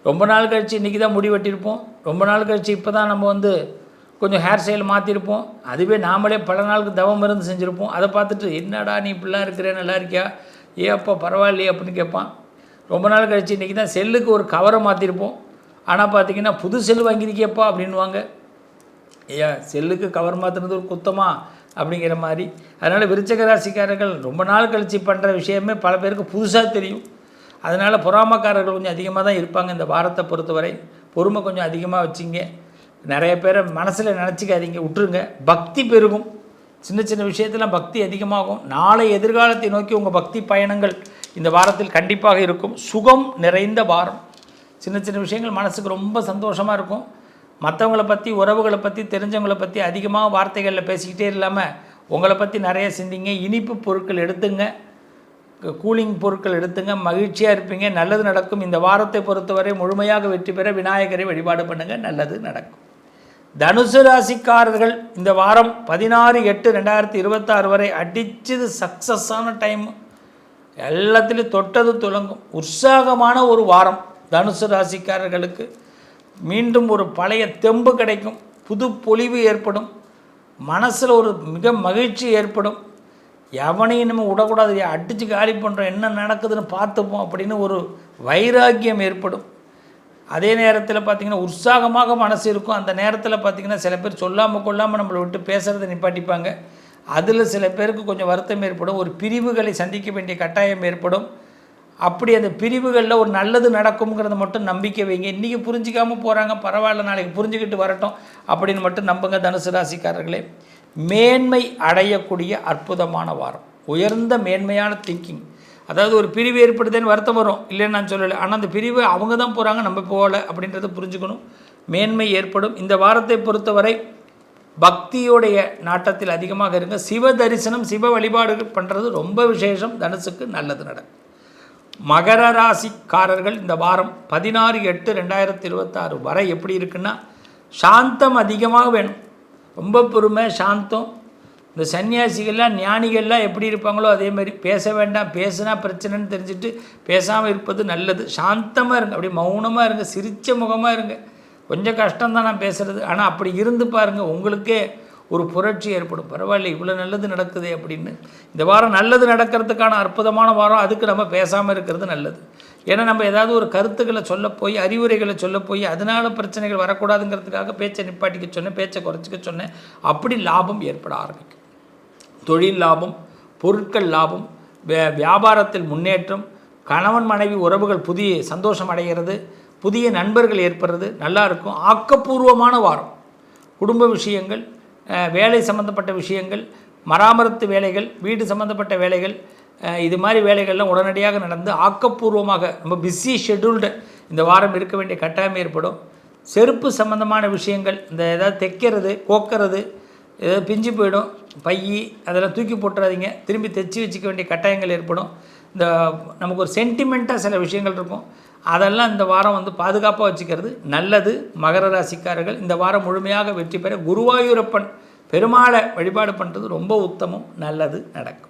ரொம்ப நாள் கழித்து இன்றைக்கி தான் முடி வெட்டியிருப்போம், ரொம்ப நாள் கழித்து இப்போ தான் நம்ம கொஞ்சம் ஹேர் ஸ்டைல் மாற்றிருப்போம். அதுவே நாமளே பல நாளுக்கு தவம் இருந்து செஞ்சுருப்போம். அதை பார்த்துட்டு என்னடா நீ இப்படிலாம் இருக்கிற, நல்லா இருக்கியா, அப்பா பரவாயில்லையே அப்படின்னு கேட்பான். ரொம்ப நாள் கழித்து இன்றைக்கி தான் செல்லுக்கு ஒரு கவரை மாற்றிருப்போம், ஆனால் பார்த்திங்கன்னா புது செல்லு வாங்கியிருக்கியப்பா அப்படின்வாங்க. செல்லுக்கு கவர் மாற்றினது ஒரு குத்தமா அப்படிங்கிற மாதிரி. அதனால் விருச்சக ராசிக்காரர்கள் ரொம்ப நாள் கழித்து பண்ணுற விஷயமே பல பேருக்கு புதுசாக தெரியும். அதனால் பொறாமக்காரர்கள் கொஞ்சம் அதிகமாக தான் இருப்பாங்க. இந்த வாரத்தை பொறுத்தவரை பொறுமை கொஞ்சம் அதிகமாக வச்சிங்க. நிறைய பேரை மனசில் நினச்சிக்காதீங்க, விட்டுருங்க. பக்தி பெருகும். சின்ன சின்ன விஷயத்தில் பக்தி அதிகமாகும். நாளை எதிர்காலத்தை நோக்கி உங்கள் பக்தி பயணங்கள் இந்த வாரத்தில் கண்டிப்பாக இருக்கும். சுகம் நிறைந்த வாரம். சின்ன சின்ன விஷயங்கள் மனசுக்கு ரொம்ப சந்தோஷமாக இருக்கும். மற்றவங்களை பற்றி, உறவுகளை பற்றி, தெரிஞ்சவங்களை பற்றி அதிகமாக வார்த்தைகளில் பேசிக்கிட்டே இல்லாமல் உங்களை பற்றி நிறைய சிந்திங்க. இனிப்பு பொருட்கள் எடுத்துங்க, கூலிங் பொருட்கள் எடுத்துங்க, மகிழ்ச்சியாக இருப்பீங்க, நல்லது நடக்கும். இந்த வாரத்தை பொறுத்தவரை முழுமையாக வெற்றி பெற விநாயகரை வழிபாடு பண்ணுங்கள், நல்லது நடக்கும். தனுசு ராசிக்காரர்கள் இந்த வாரம் 16/8/2026 வரை அடிச்சது சக்ஸஸான டைம். எல்லாத்துலேயும் தொட்டது துலங்கும். உற்சாகமான ஒரு வாரம் தனுசு ராசிக்காரர்களுக்கு. மீண்டும் ஒரு பழைய தெம்பு கிடைக்கும், புது பொலிவு ஏற்படும், மனசில் ஒரு மிக மகிழ்ச்சி ஏற்படும். எவனையும் நம்ம விடக்கூடாது, அடித்து காலி பண்ணுறோம், என்ன நடக்குதுன்னு பார்த்துப்போம் அப்படின்னு ஒரு வைராக்கியம் ஏற்படும். அதே நேரத்தில் பார்த்திங்கன்னா உற்சாகமாக மனசு இருக்கும். அந்த நேரத்தில் பார்த்திங்கன்னா சில பேர் சொல்லாமல் கொள்ளாமல் நம்மளை விட்டு பேசுகிறத நிப்பாட்டிப்பாங்க. அதில் சில பேருக்கு கொஞ்சம் வருத்தம் ஏற்படும். ஒரு பிரிவுகளை சந்திக்க வேண்டிய கட்டாயம் ஏற்படும். அப்படி அந்த பிரிவுகளில் ஒரு நல்லது நடக்குங்கிறத மட்டும் நம்பிக்கை வைங்க. இன்றைக்கி புரிஞ்சிக்காமல் போகிறாங்க, பரவாயில்ல, நாளைக்கு புரிஞ்சுக்கிட்டு வரட்டும் அப்படின்னு மட்டும் நம்புங்க. தனுசு ராசிக்காரர்களே, மேன்மை அடையக்கூடிய அற்புதமான வாரம். உயர்ந்த மேன்மையான திங்கிங். அதாவது ஒரு பிரிவு ஏற்படுதுன்னு வருத்தம் வரும், இல்லைன்னு நான் சொல்லலை. ஆனால் அந்த பிரிவு அவங்க தான் போகிறாங்க, நம்ம போகலை அப்படின்றத புரிஞ்சுக்கணும். மேன்மை ஏற்படும். இந்த வாரத்தை பொறுத்தவரை பக்தியோடைய நாட்டத்தில் அதிகமாக இருங்க. சிவ தரிசனம், சிவ வழிபாடுகள் பண்ணுறது ரொம்ப விசேஷம். தனுசுக்கு நல்லது நடக்கும். மகர ராசிக்காரர்கள் இந்த வாரம் 16/8/2026 வரை எப்படி இருக்குன்னா, சாந்தம் அதிகமாக வேணும். ரொம்ப பொறுமை, சாந்தம். இந்த சன்னியாசிகள்லாம் ஞானிகள்லாம் எப்படி இருப்பாங்களோ அதே மாதிரி பேச வேண்டாம், பேசுனா பிரச்சனைன்னு தெரிஞ்சுட்டு பேசாமல் இருப்பது நல்லது. சாந்தமாக இருங்க, அப்படியே மௌனமாக இருங்க, சிரித்த முகமாக இருங்க. கொஞ்சம் கஷ்டம்தான் நான் பேசுகிறது, ஆனால் அப்படி இருந்து பாருங்கள், உங்களுக்கே ஒரு புரட்சி ஏற்படும். பரவாயில்ல, இவ்வளோ நல்லது நடக்குது அப்படின்னு. இந்த வாரம் நல்லது நடக்கிறதுக்கான அற்புதமான வாரம். அதுக்கு நம்ம பேசாமல் இருக்கிறது நல்லது. ஏன்னா நம்ம ஏதாவது ஒரு கருத்துக்களை சொல்ல போய், அறிவுரைகளை சொல்ல போய், அதனால் பிரச்சனைகள் வரக்கூடாதுங்கிறதுக்காக பேச்சை நிப்பாட்டிக்க சொன்னேன், பேச்சை குறைச்சிக்க சொன்னேன். அப்படி லாபம் ஏற்பட ஆரம்பிக்கும். தொழில் லாபம், பொருட்கள் லாபம், வியாபாரத்தில் முன்னேற்றம், கணவன் மனைவி உறவுகள் புதிய சந்தோஷம் அடைகிறது, புதிய நண்பர்கள் ஏற்படுறது நல்லா இருக்கும். ஆக்கப்பூர்வமான வாரம். குடும்ப விஷயங்கள், வேலை சம்மந்தப்பட்ட விஷயங்கள், மராமத்து வேலைகள், வீடு சம்மந்தப்பட்ட வேலைகள், இது மாதிரி வேலைகள்லாம் உடனடியாக நடந்து ஆக்கப்பூர்வமாக ரொம்ப பிஸி ஷெட்யூல்டு இந்த வாரம் இருக்க வேண்டிய கட்டாயம் ஏற்படும். செருப்பு சம்மந்தமான விஷயங்கள், இந்த ஏதாவது தைக்கிறது, கோக்கிறது, ஏதாவது பிஞ்சு போயிடும், பையி அதெல்லாம் தூக்கி போட்டுறாதீங்க, திரும்பி தைச்சி வச்சுக்க வேண்டிய கட்டாயங்கள் ஏற்படும். இந்த நமக்கு ஒரு சென்டிமெண்ட்டாக சில விஷயங்கள் இருக்கும், அதெல்லாம் இந்த வாரம் பாதுகாப்பாக வச்சுக்கிறது நல்லது. மகர ராசிக்காரர்கள் இந்த வாரம் முழுமையாக வெற்றி பெற குருவாயூரப்பன் பெருமாளை வழிபாடு பண்ணுறது ரொம்ப உத்தமம், நல்லது நடக்கும்.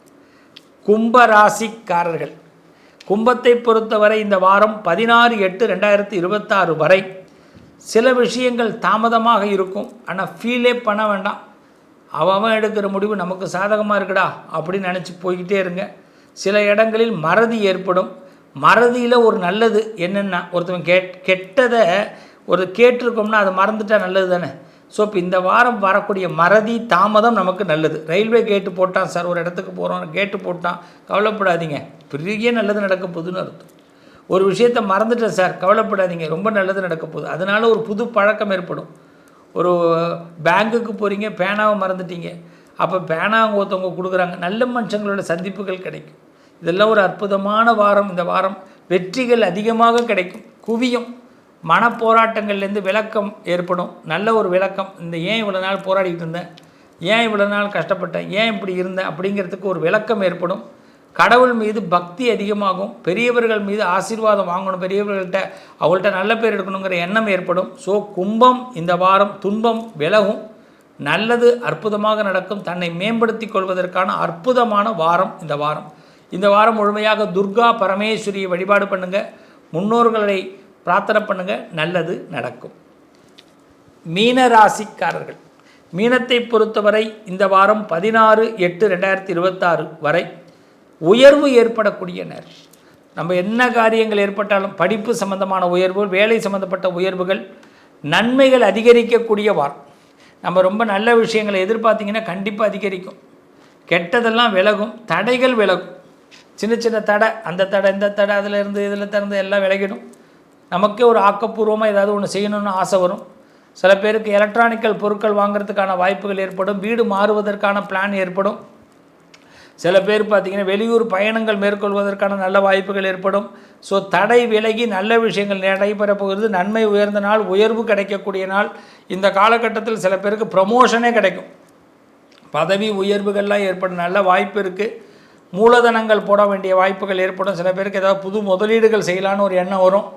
கும்ப ராசிக்காரர்கள், கும்பத்தை பொறுத்தவரை இந்த வாரம் 16/8/2026 வரை சில விஷயங்கள் தாமதமாக இருக்கும். ஆனால் ஃபீலே பண்ண வேண்டாம். அவன் எடுக்கிற முடிவு நமக்கு சாதகமாக இருக்குடா அப்படின்னு நினச்சி போய்கிட்டே இருங்க. சில இடங்களில் மறதி ஏற்படும். மறதியில் ஒரு நல்லது என்னென்னா, ஒருத்தவன் கெட்டதை ஒரு கேட்டிருக்கோம்னா அதை மறந்துட்டால் நல்லது தானே. ஸோ இப்போ இந்த வாரம் வரக்கூடிய மறதி தாமதம் நமக்கு நல்லது. ரயில்வே கேட்டு போட்டான் சார், ஒரு இடத்துக்கு போகிறோம், கேட்டு போட்டான், கவலைப்படாதீங்க, பெரிய நல்லது நடக்க போகுதுன்னு அர்த்தம். ஒரு விஷயத்தை மறந்துட்டேன் சார், கவலைப்படாதீங்க, ரொம்ப நல்லது நடக்க போகுது. அதனால் ஒரு புது பழக்கம் ஏற்படும். ஒரு பேங்க்குக்கு போகிறீங்க, பேனாவை மறந்துட்டீங்க, அப்போ பேனாவை ஒருத்தவங்க கொடுக்குறாங்க, நல்ல மனுஷங்களோட சந்திப்புகள் கிடைக்கும். இதெல்லாம் ஒரு அற்புதமான வாரம். இந்த வாரம் வெற்றிகள் அதிகமாக கிடைக்கும், குவியும். மனப்போராட்டங்கள்லேருந்து விளக்கம் ஏற்படும், நல்ல ஒரு விளக்கம். இந்த ஏன் இவ்வளோ நாள் போராடிக்கிட்டு இருந்தேன், ஏன் இவ்வளோ நாள் கஷ்டப்பட்டேன், ஏன் இப்படி இருந்தேன் அப்படிங்கிறதுக்கு ஒரு விளக்கம் ஏற்படும். கடவுள் மீது பக்தி அதிகமாகும். பெரியவர்கள் மீது ஆசீர்வாதம் வாங்கணும், பெரியவர்கள்ட்ட அவங்கள்ட்ட நல்ல பேர் எடுக்கணுங்கிற எண்ணம் ஏற்படும். ஸோ கும்பம் இந்த வாரம் துன்பம் விலகும், நல்லது அற்புதமாக நடக்கும். தன்னை மேம்படுத்தி கொள்வதற்கான அற்புதமான வாரம் இந்த வாரம். இந்த வாரம் முழுமையாக துர்கா பரமேஸ்வரியை வழிபாடு பண்ணுங்கள், முன்னோர்களை பிரார்த்தனை பண்ணுங்கள், நல்லது நடக்கும். மீன ராசிக்காரர்கள், மீனத்தை பொறுத்தவரை இந்த வாரம் 16/8/2026 வரை உயர்வு ஏற்படக்கூடிய நேரம். நம்ம என்ன காரியங்கள் ஏற்பட்டாலும், படிப்பு சம்பந்தமான உயர்வுகள், வேலை சம்பந்தப்பட்ட உயர்வுகள், நன்மைகள் அதிகரிக்கக்கூடிய வாரம். நம்ம ரொம்ப நல்ல விஷயங்களை எதிர்பார்த்திங்கன்னா கண்டிப்பாக அதிகரிக்கும். கெட்டதெல்லாம் விலகும், தடைகள் விலகும். சின்ன சின்ன தடை, அந்த தடை இந்த தடை, அதில் இருந்து இதில் திறந்து எல்லாம் விலகிடும். நமக்கே ஒரு ஆக்கப்பூர்வமாக ஏதாவது ஒன்று செய்யணும்னு ஆசை வரும். சில பேருக்கு எலக்ட்ரானிக்கல் பொருட்கள் வாங்கிறதுக்கான வாய்ப்புகள் ஏற்படும், வீடு மாறுவதற்கான பிளான் ஏற்படும். சில பேர் பார்த்திங்கன்னா வெளியூர் பயணங்கள் மேற்கொள்வதற்கான நல்ல வாய்ப்புகள் ஏற்படும். ஸோ தடை விலகி நல்ல விஷயங்கள் நடைபெற போகிறது. நன்மை உயர்ந்த நாள், உயர்வு கிடைக்கக்கூடிய நாள். இந்த காலகட்டத்தில் சில பேருக்கு ப்ரமோஷனே கிடைக்கும், பதவி உயர்வுகள்லாம் ஏற்படும், நல்ல வாய்ப்பு இருக்குது. மூலதனங்கள் போட வேண்டிய வாய்ப்புகள் ஏற்படும். சில பேருக்கு ஏதாவது புது முதலீடுகள் செய்யலான்னு ஒரு எண்ணம் வரும்.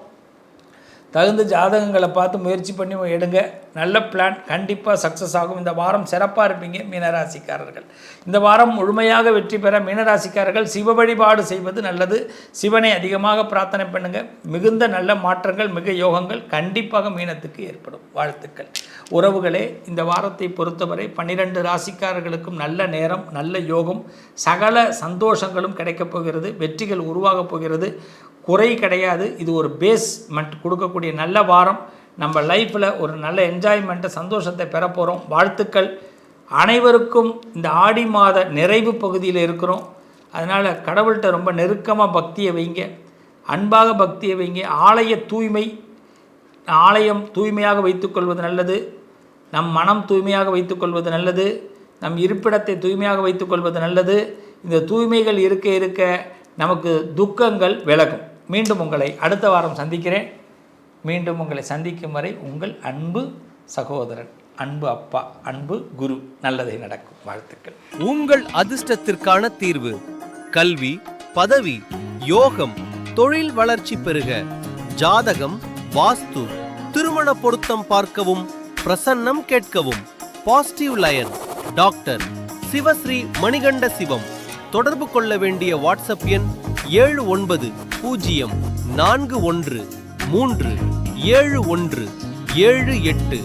தகுந்த ஜாதகங்களை பார்த்து முயற்சி பண்ணி எடுங்க, நல்ல பிளான் கண்டிப்பாக சக்ஸஸ் ஆகும். இந்த வாரம் சிறப்பாக இருப்பீங்க மீனராசிக்காரர்கள். இந்த வாரம் முழுமையாக வெற்றி பெற மீனராசிக்காரர்கள் சிவ வழிபாடு செய்வது நல்லது. சிவனை அதிகமாக பிரார்த்தனை பண்ணுங்கள், மிகுந்த நல்ல மாற்றங்கள், மிக யோகங்கள் கண்டிப்பாக மீனத்துக்கு ஏற்படும். வாழ்த்துக்கள். உறவுகளே, இந்த வாரத்தை பொறுத்தவரை 12 ராசிக்காரர்களுக்கும் நல்ல நேரம், நல்ல யோகம், சகல சந்தோஷங்களும் கிடைக்கப் போகிறது, வெற்றிகள் உருவாகப் போகிறது. குறை கிடையாது. இது ஒரு பேஸ்மெண்ட் கொடுக்கக்கூடிய நல்ல வாரம். நம்ம லைஃப்பில் ஒரு நல்ல என்ஜாய்மெண்ட்டை, சந்தோஷத்தை பெற போகிறோம். வாழ்த்துக்கள் அனைவருக்கும். இந்த ஆடி மாத நிறைவு பகுதியில் இருக்கிறோம். அதனால் கடவுள்கிட்ட ரொம்ப நெருக்கமாக பக்தியை வைங்க, அன்பாக பக்தியை வைங்க. ஆலயம் தூய்மையாக வைத்துக்கொள்வது நல்லது. நம் மனம் தூய்மையாக வைத்துக்கொள்வது நல்லது. நம் இருப்பிடத்தை தூய்மையாக வைத்துக்கொள்வது நல்லது. இந்த தூய்மைகள் இருக்க இருக்க நமக்கு துக்கங்கள் விலகும். மீண்டும் உங்களை அடுத்த வாரம் சந்திக்கிறேன். மீண்டும் உங்களை சந்திக்கும் வரை உங்கள் அன்பு சகோதரன், அன்பு அப்பா, அன்பு குரு. நல்லதே நடக்கும். வாழ்த்துக்கள். உங்கள் அதிர்ஷ்டத்திற்கான தீர்வு: கல்வி, பதவி, யோகம், தொழில் வளர்ச்சி பெருக. ஜாதகம், வாஸ்து, திருமண பொருத்தம் பார்க்கவும், பிரசன்னம் கேட்கவும். Positive lion doctor Sivasri Manikanda Sivam. தொடர்பு கொள்ள வேண்டிய வாட்ஸ்அப் எண் 7904137178.